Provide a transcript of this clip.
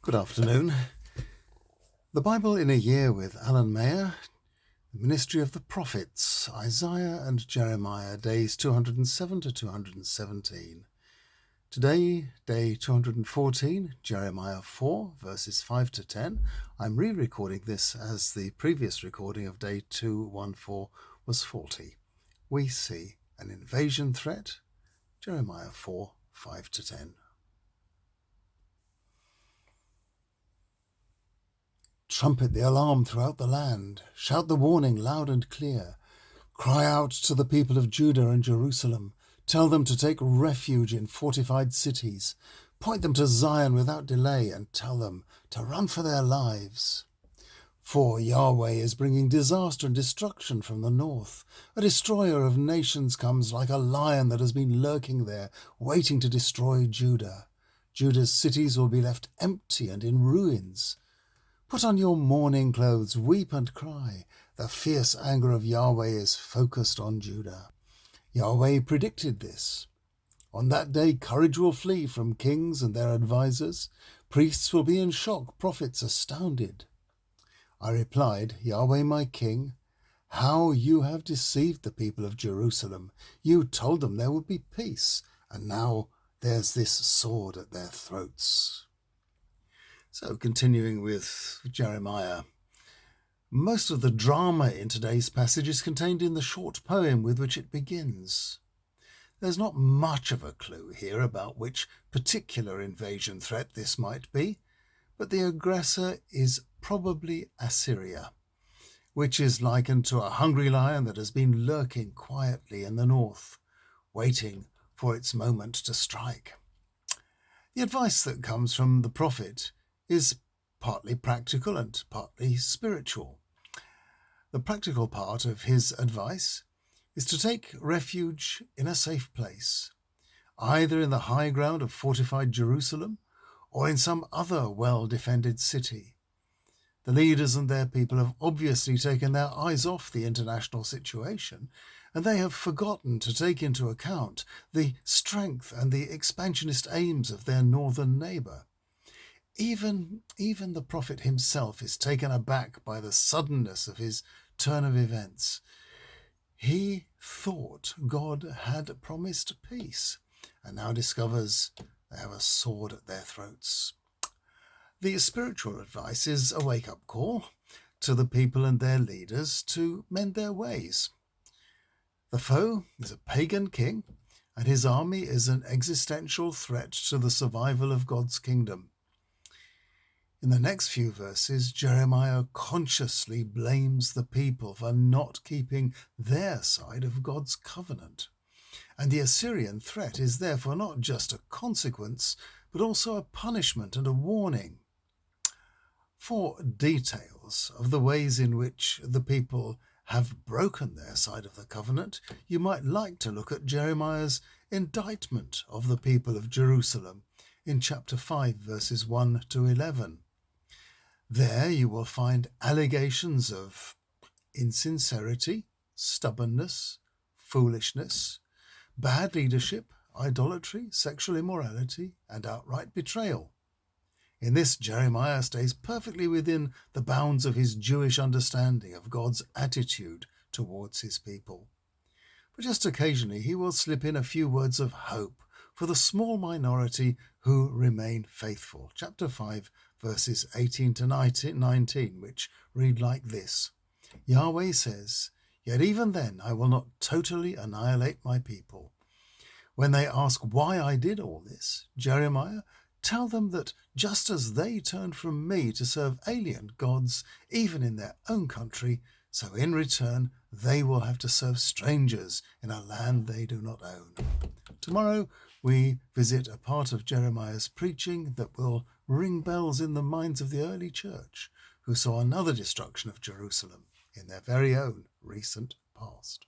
Good afternoon. The Bible in a Year with Alan Mayer, the Ministry of the Prophets, Isaiah and Jeremiah, days 207 to 217. Today, day 214, Jeremiah 4, verses 5 to 10. I'm re-recording this as the previous recording of day 214 was faulty. We see an invasion threat, Jeremiah 4, 5 to 10. Trumpet the alarm throughout the land. Shout the warning loud and clear. Cry out to the people of Judah and Jerusalem. Tell them to take refuge in fortified cities. Point them to Zion without delay and tell them to run for their lives. For Yahweh is bringing disaster and destruction from the north. A destroyer of nations comes like a lion that has been lurking there, waiting to destroy Judah. Judah's cities will be left empty and in ruins. Put on your mourning clothes, weep and cry. The fierce anger of Yahweh is focused on Judah. Yahweh predicted this. On that day, courage will flee from kings and their advisers. Priests will be in shock, prophets astounded. I replied, Yahweh my king, how you have deceived the people of Jerusalem. You told them there would be peace, and now there's this sword at their throats. So continuing with Jeremiah, most of the drama in today's passage is contained in the short poem with which it begins. There's not much of a clue here about which particular invasion threat this might be, but the aggressor is probably Assyria, which is likened to a hungry lion that has been lurking quietly in the north, waiting for its moment to strike. The advice that comes from the prophet is partly practical and partly spiritual. The practical part of his advice is to take refuge in a safe place, either in the high ground of fortified Jerusalem or in some other well-defended city. The leaders and their people have obviously taken their eyes off the international situation, and they have forgotten to take into account the strength and the expansionist aims of their northern neighbour. Even the prophet himself is taken aback by the suddenness of his turn of events. He thought God had promised peace, and now discovers they have a sword at their throats. The spiritual advice is a wake-up call to the people and their leaders to mend their ways. The foe is a pagan king, and his army is an existential threat to the survival of God's kingdom. In the next few verses, Jeremiah consciously blames the people for not keeping their side of God's covenant. And the Assyrian threat is therefore not just a consequence, but also a punishment and a warning. For details of the ways in which the people have broken their side of the covenant, you might like to look at Jeremiah's indictment of the people of Jerusalem in chapter 5, verses 1 to 11. There you will find allegations of insincerity, stubbornness, foolishness, bad leadership, idolatry, sexual immorality, and outright betrayal. In this, Jeremiah stays perfectly within the bounds of his Jewish understanding of God's attitude towards his people. But just occasionally he will slip in a few words of hope for the small minority who remain faithful. Chapter 5, verses 18 to 19, which read like this. Yahweh says, Yet even then I will not totally annihilate my people. When they ask why I did all this, Jeremiah, tell them that just as they turned from me to serve alien gods, even in their own country, so in return they will have to serve strangers in a land they do not own. Tomorrow we visit a part of Jeremiah's preaching that will ring bells in the minds of the early church, who saw another destruction of Jerusalem in their very own recent past.